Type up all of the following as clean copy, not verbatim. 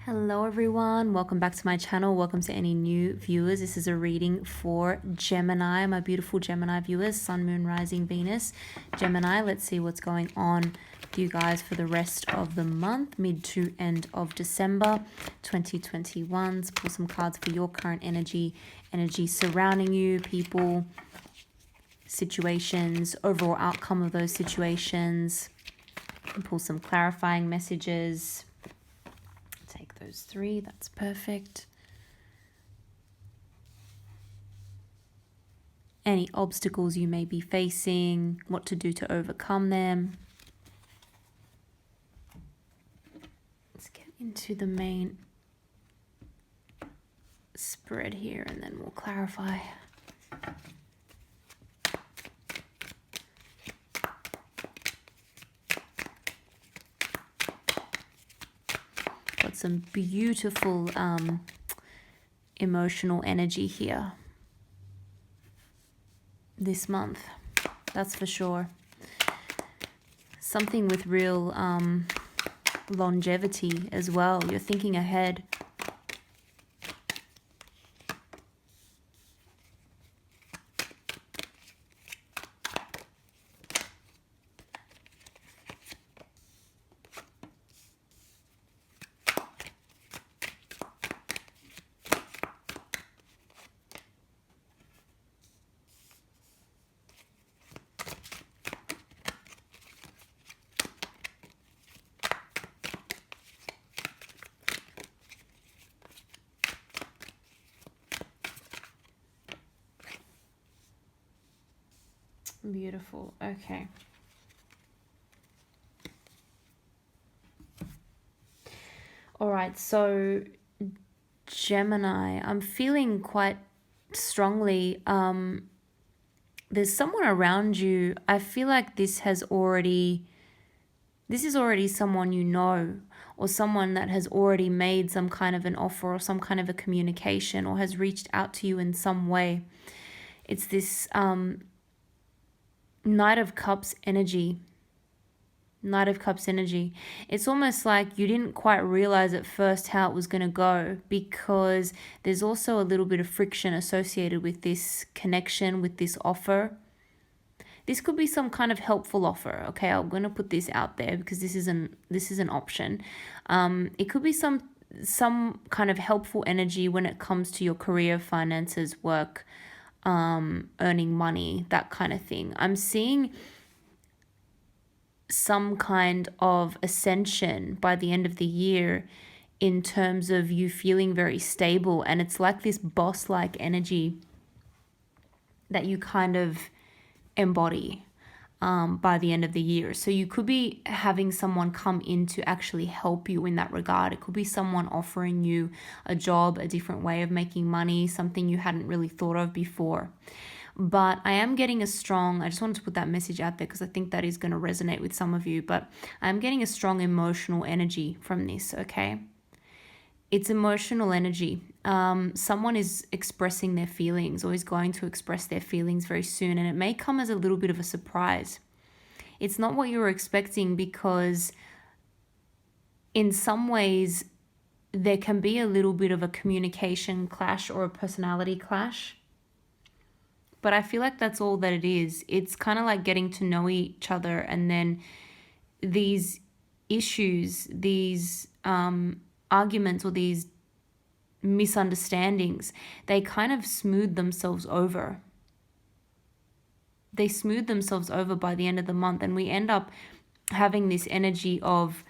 Hello everyone, welcome back to my channel. Welcome to any new viewers. This is a reading for Gemini, my beautiful Gemini viewers, Sun, Moon, Rising, Venus, Gemini. Let's see what's going on with you guys for the rest of the month, mid to end of December 2021. Let's pull some cards for your current energy surrounding you, people, situations, overall outcome of those situations. And pull some clarifying messages. Take those three, that's perfect. Any obstacles you may be facing, what to do to overcome them. Let's get into the main spread here and then we'll clarify. Got some beautiful emotional energy here this month, that's for sure. Something with real longevity as well. You're thinking ahead. Beautiful. Okay. All right. So Gemini, I'm feeling quite strongly. There's someone around you. I feel like this is already someone you know, or someone that has already made some kind of an offer or some kind of a communication or has reached out to you in some way. It's this Knight of Cups energy. Knight of Cups energy. It's almost like you didn't quite realize at first how it was going to go, because there's also a little bit of friction associated with this connection, with this offer. This could be some kind of helpful offer. Okay, I'm going to put this out there because this is an option. It could be some kind of helpful energy when it comes to your career, finances, work, earning money, that kind of thing. I'm seeing some kind of ascension by the end of the year in terms of you feeling very stable, and it's like this boss-like energy that you kind of embody by the end of the year. So you could be having someone come in to actually help you in that regard. It could be someone offering you a job, a different way of making money, something you hadn't really thought of before. But I am getting a strong, I just wanted to put that message out there because I think that is going to resonate with some of you, but I'm getting a strong emotional energy from this, okay? It's emotional energy. Someone is expressing their feelings or is going to express their feelings very soon, and it may come as a little bit of a surprise. It's not what you were expecting, because in some ways there can be a little bit of a communication clash or a personality clash. But I feel like that's all that it is. It's kind of like getting to know each other, and then these issues, these arguments or these misunderstandings, they kind of smooth themselves over. They smooth themselves over by the end of the month, and we end up having this energy of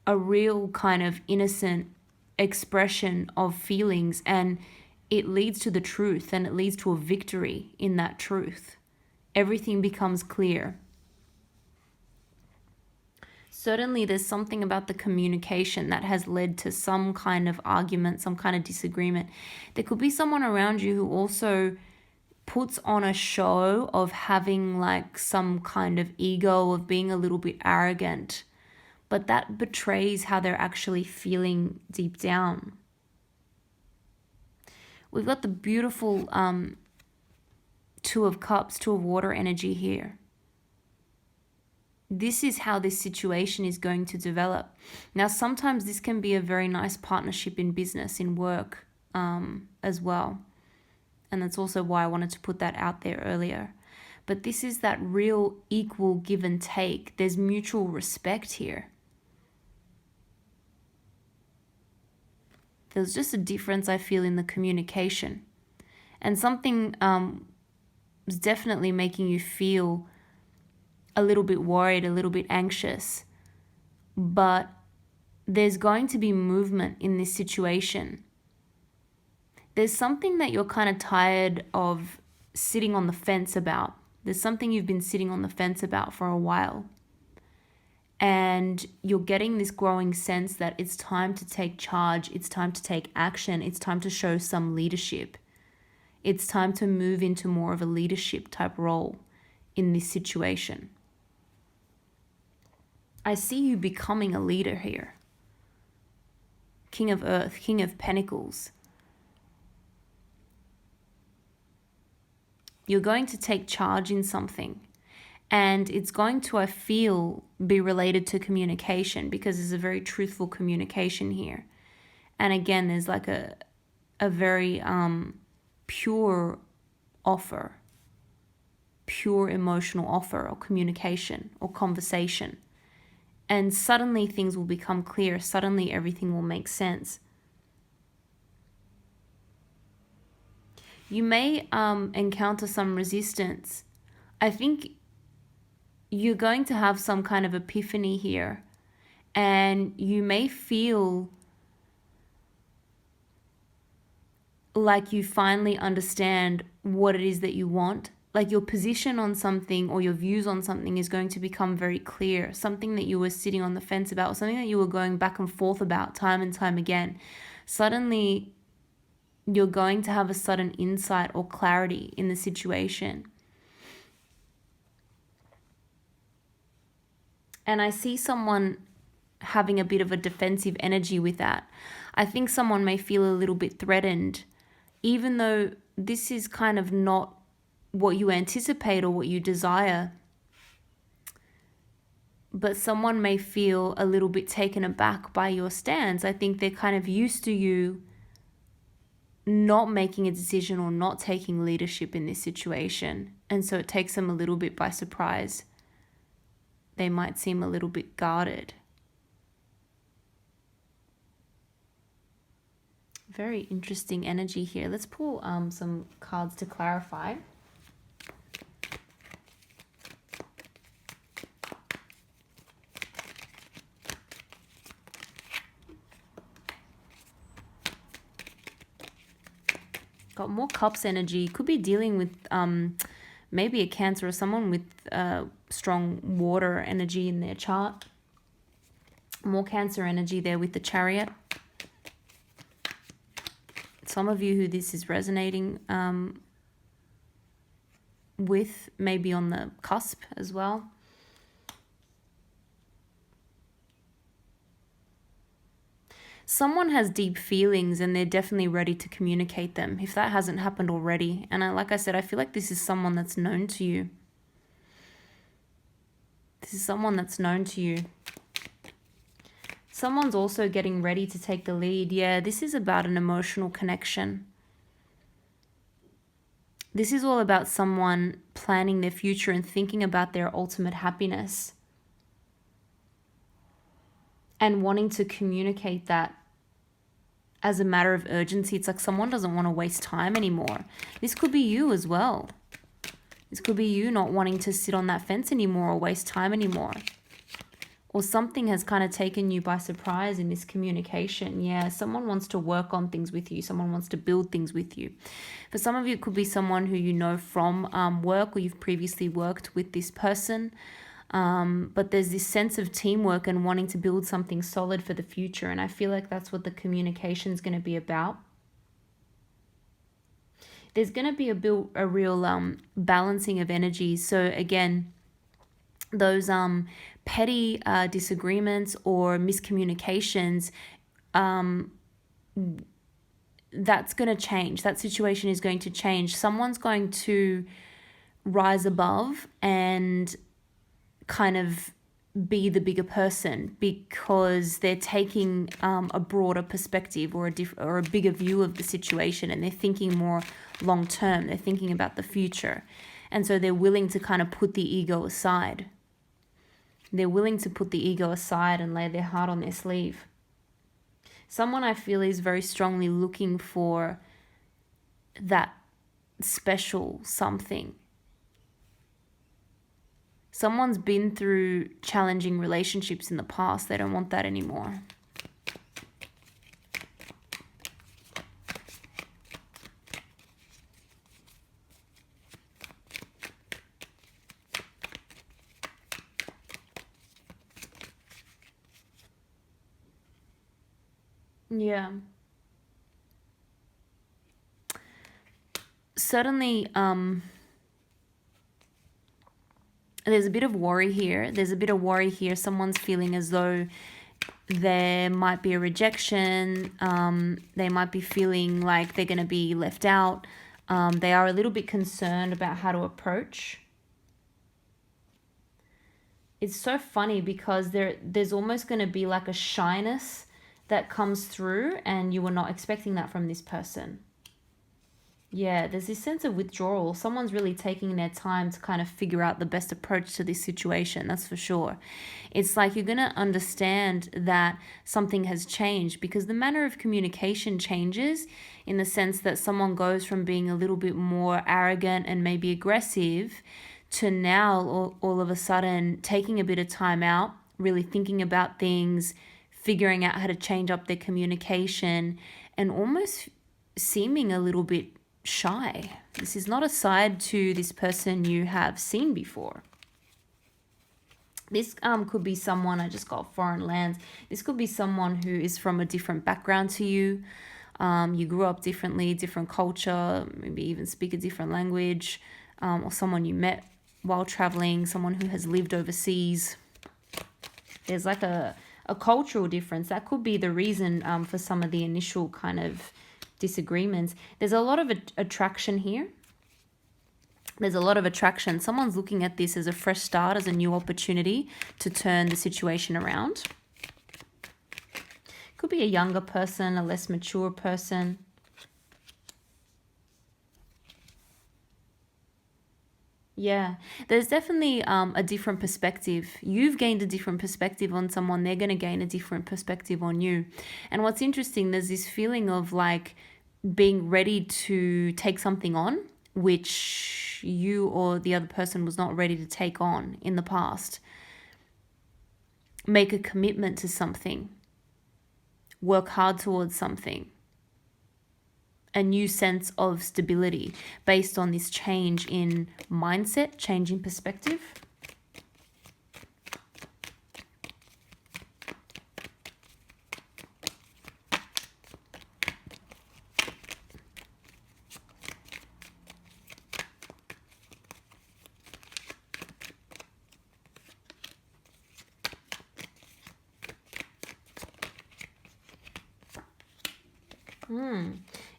a real kind of innocent expression of feelings, and it leads to the truth, and it leads to a victory in that truth. Everything becomes clear. Certainly there's something about the communication that has led to some kind of argument, some kind of disagreement. There could be someone around you who also puts on a show of having like some kind of ego, of being a little bit arrogant, but that betrays how they're actually feeling deep down. We've got the beautiful Two of Cups, Two of Water energy here. this is how this situation is going to develop. Now, sometimes this can be a very nice partnership in business, in work, as well. And that's also why I wanted to put that out there earlier. But this is that real equal give and take. There's mutual respect here. There's just a difference, I feel, in the communication. And something is definitely making you feel a little bit worried, a little bit anxious. But there's going to be movement in this situation. There's something that you're kind of tired of sitting on the fence about. There's something you've been sitting on the fence about for a while. And you're getting this growing sense that it's time to take charge. It's time to take action. It's time to show some leadership. It's time to move into more of a leadership type role in this situation. I see you becoming a leader here. King of Earth, King of Pentacles. You're going to take charge in something. And it's going to, I feel, be related to communication, because there's a very truthful communication here. And again, there's like a very pure offer, pure emotional offer or communication or conversation. And suddenly things will become clear. Suddenly everything will make sense. You may encounter some resistance. I think you're going to have some kind of epiphany here, and you may feel like you finally understand what it is that you want. Like your position on something or your views on something is going to become very clear. Something that you were sitting on the fence about, or something that you were going back and forth about time and time again. Suddenly, you're going to have a sudden insight or clarity in the situation. And I see someone having a bit of a defensive energy with that. I think someone may feel a little bit threatened, even though this is kind of not what you anticipate or what you desire. But someone may feel a little bit taken aback by your stance. I think they're kind of used to you not making a decision or not taking leadership in this situation. And so it takes them a little bit by surprise. They might seem a little bit guarded. Very interesting energy here. Let's pull some cards to clarify. Got more Cups energy. Could be dealing with maybe a Cancer or someone with strong water energy in their chart. More Cancer energy there with the Chariot. Some of you who this is resonating with, maybe on the cusp as well. Someone has deep feelings and they're definitely ready to communicate them, if that hasn't happened already. And like I said, I feel like this is someone that's known to you. This is someone that's known to you. Someone's also getting ready to take the lead. Yeah, this is about an emotional connection. This is all about someone planning their future and thinking about their ultimate happiness. And wanting to communicate that as a matter of urgency. It's like someone doesn't want to waste time anymore. This could be you as well. This could be you not wanting to sit on that fence anymore or waste time anymore. Or something has kind of taken you by surprise in this communication. Yeah, someone wants to work on things with you. Someone wants to build things with you. For some of you, it could be someone who you know from work, or you've previously worked with this person. But there's this sense of teamwork and wanting to build something solid for the future. And I feel like that's what the communication is going to be about. There's going to be a real balancing of energies. So again, those petty disagreements or miscommunications, that's going to change. That situation is going to change. Someone's going to rise above and kind of be the bigger person because they're taking a broader perspective or a bigger view of the situation, and they're thinking more long term. They're thinking about the future. And so they're willing to kind of put the ego aside. They're willing to put the ego aside and lay their heart on their sleeve. Someone I feel is very strongly looking for that special something. Someone's been through challenging relationships in the past. They don't want that anymore. Yeah. Certainly, there's a bit of worry here. Someone's feeling as though there might be a rejection. They might be feeling like they're going to be left out. They are a little bit concerned about how to approach. It's so funny because there's almost going to be like a shyness that comes through, and you were not expecting that from this person. Yeah, there's this sense of withdrawal. Someone's really taking their time to kind of figure out the best approach to this situation, that's for sure. It's like you're going to understand that something has changed because the manner of communication changes, in the sense that someone goes from being a little bit more arrogant and maybe aggressive to now all of a sudden taking a bit of time out, really thinking about things, figuring out how to change up their communication, and almost seeming a little bit shy. This is not a side to this person you have seen before. This could be someone, I just got foreign lands. This could be someone who is from a different background to you. You grew up differently, different culture, maybe even speak a different language, or someone you met while traveling, someone who has lived overseas. There's like a cultural difference. That could be the reason for some of the initial kind of disagreements. There's a lot of attraction here. There's a lot of attraction. Someone's looking at this as a fresh start, as a new opportunity to turn the situation around. Could be a younger person, a less mature person. Yeah, there's definitely a different perspective. You've gained a different perspective on someone. They're going to gain a different perspective on you. And what's interesting, there's this feeling of like being ready to take something on, which you or the other person was not ready to take on in the past. Make a commitment to something. Work hard towards something. A new sense of stability based on this change in mindset, change in perspective.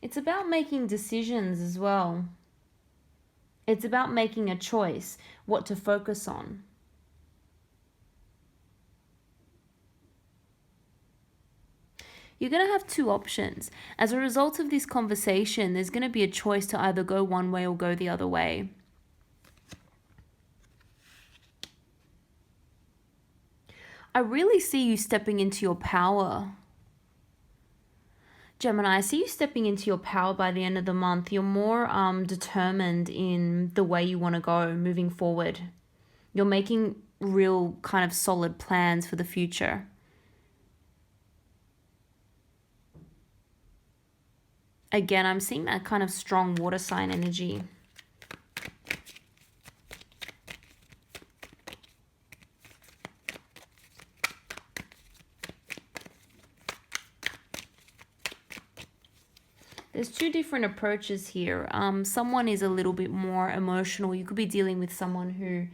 It's about making decisions as well. It's about making a choice, what to focus on. You're going to have two options. As a result of this conversation, there's going to be a choice to either go one way or go the other way. I really see you stepping into your power. Gemini, I see you stepping into your power by the end of the month. You're more determined in the way you want to go moving forward. You're making real kind of solid plans for the future. Again, I'm seeing that kind of strong water sign energy. There's two different approaches here. Someone is a little bit more emotional. You could be dealing with someone who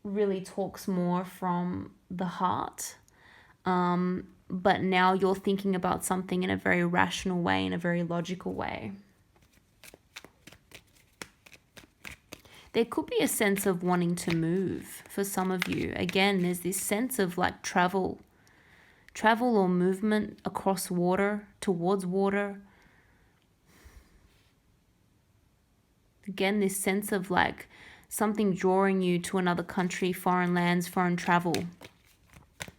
really talks more from the heart. But now you're thinking about something in a very rational way, in a very logical way. There could be a sense of wanting to move for some of you. Again, there's this sense of like travel or movement across water, towards water. Again, this sense of like something drawing you to another country, foreign lands, foreign travel.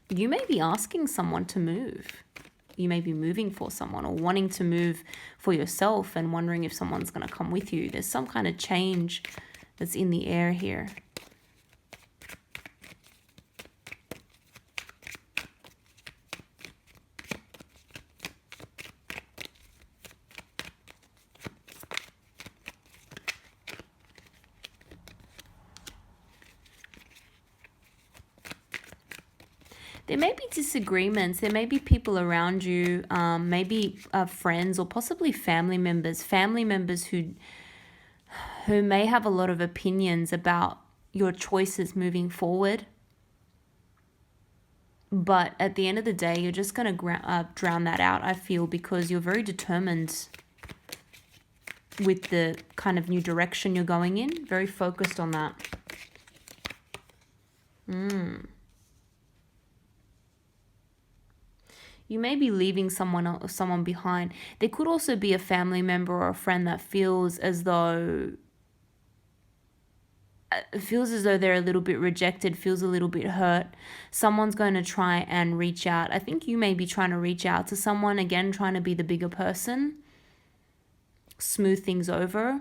You may be asking someone to move. You may be moving for someone or wanting to move for yourself and wondering if someone's going to come with you. There's some kind of change that's in the air here. There may be disagreements. There may be people around you, maybe friends or possibly family members who may have a lot of opinions about your choices moving forward. But at the end of the day, you're just going to drown that out, I feel, because you're very determined with the kind of new direction you're going in. Very focused on that. You may be leaving someone behind. There could also be a family member or a friend that feels as though they're a little bit rejected, feels a little bit hurt. Someone's going to try and reach out. I think you may be trying to reach out to someone, again, trying to be the bigger person, smooth things over.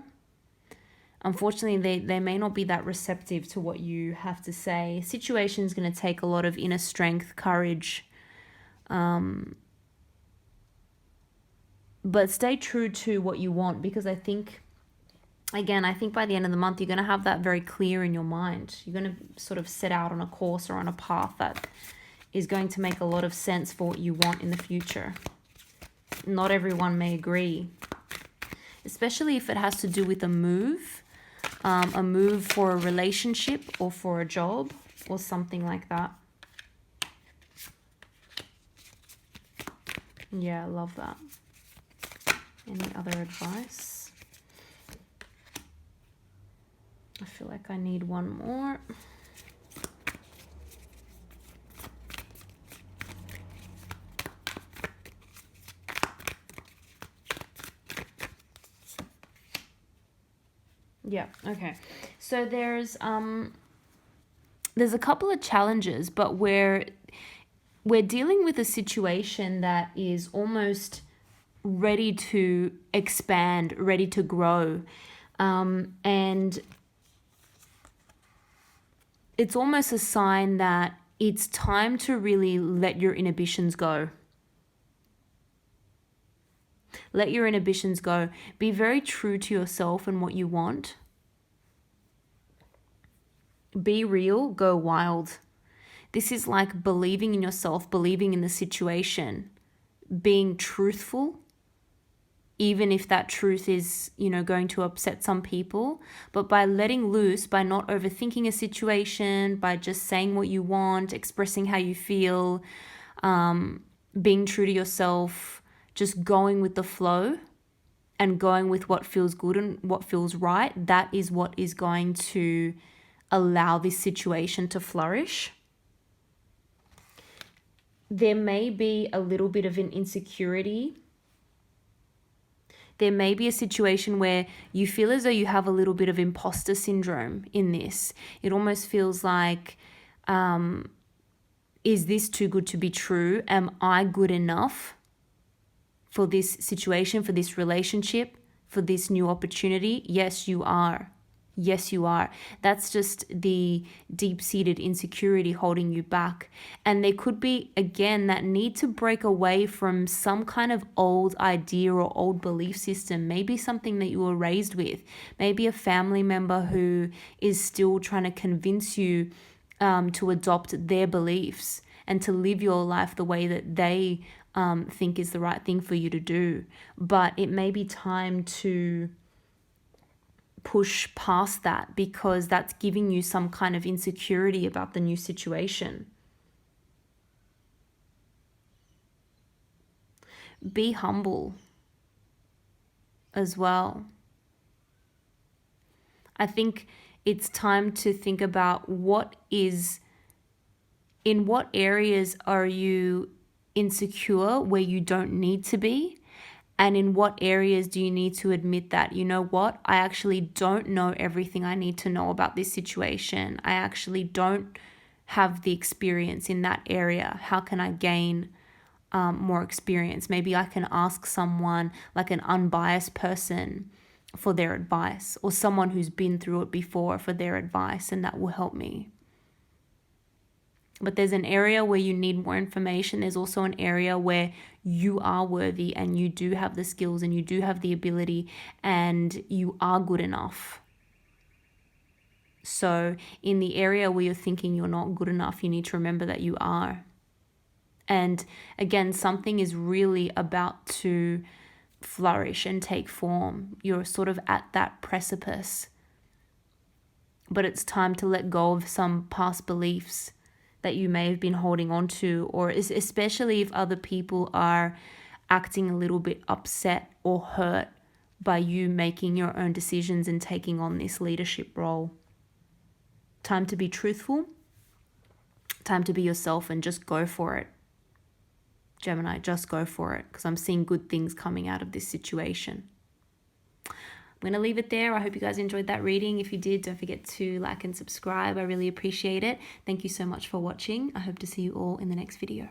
Unfortunately, they may not be that receptive to what you have to say. Situation's going to take a lot of inner strength, courage. But stay true to what you want, because I think by the end of the month, you're going to have that very clear in your mind. You're going to sort of set out on a course or on a path that is going to make a lot of sense for what you want in the future. Not everyone may agree, especially if it has to do with a move for a relationship or for a job or something like that. Yeah, I love that. Any other advice? I feel like I need one more. Yeah, okay. So there's a couple of challenges, but we're dealing with a situation that is almost ready to expand, ready to grow. And it's almost a sign that it's time to really let your inhibitions go. Let your inhibitions go. Be very true to yourself and what you want. Be real, go wild. This is like believing in yourself, believing in the situation, being truthful, even if that truth is, going to upset some people. But by letting loose, by not overthinking a situation, by just saying what you want, expressing how you feel, being true to yourself, just going with the flow and going with what feels good and what feels right, that is what is going to allow this situation to flourish. There may be a little bit of an insecurity. There may be a situation where you feel as though you have a little bit of imposter syndrome in this. It almost feels like, is this too good to be true? Am I good enough for this situation, for this relationship, for this new opportunity? Yes, you are. Yes, you are. That's just the deep-seated insecurity holding you back. And there could be, again, that need to break away from some kind of old idea or old belief system. Maybe something that you were raised with. Maybe a family member who is still trying to convince you to adopt their beliefs and to live your life the way that they think is the right thing for you to do. But it may be time to push past that, because that's giving you some kind of insecurity about the new situation. Be humble as well. I think It's time to think about in what areas are you insecure where you don't need to be? And in what areas do you need to admit that, you know what, I actually don't know everything I need to know about this situation. I actually don't have the experience in that area. How can I gain more experience? Maybe I can ask someone, like an unbiased person, for their advice, or someone who's been through it before for their advice, and that will help me. But there's an area where you need more information. There's also an area where you are worthy and you do have the skills and you do have the ability and you are good enough. So in the area where you're thinking you're not good enough, you need to remember that you are. And again, something is really about to flourish and take form. You're sort of at that precipice. But it's time to let go of some past beliefs that you may have been holding on to, or especially if other people are acting a little bit upset or hurt by you making your own decisions and taking on this leadership role. Time to be truthful, time to be yourself, and just go for it. Gemini, just go for it, because I'm seeing good things coming out of this situation. I'm going to leave it there. I hope you guys enjoyed that reading. If you did, don't forget to like and subscribe. I really appreciate it. Thank you so much for watching. I hope to see you all in the next video.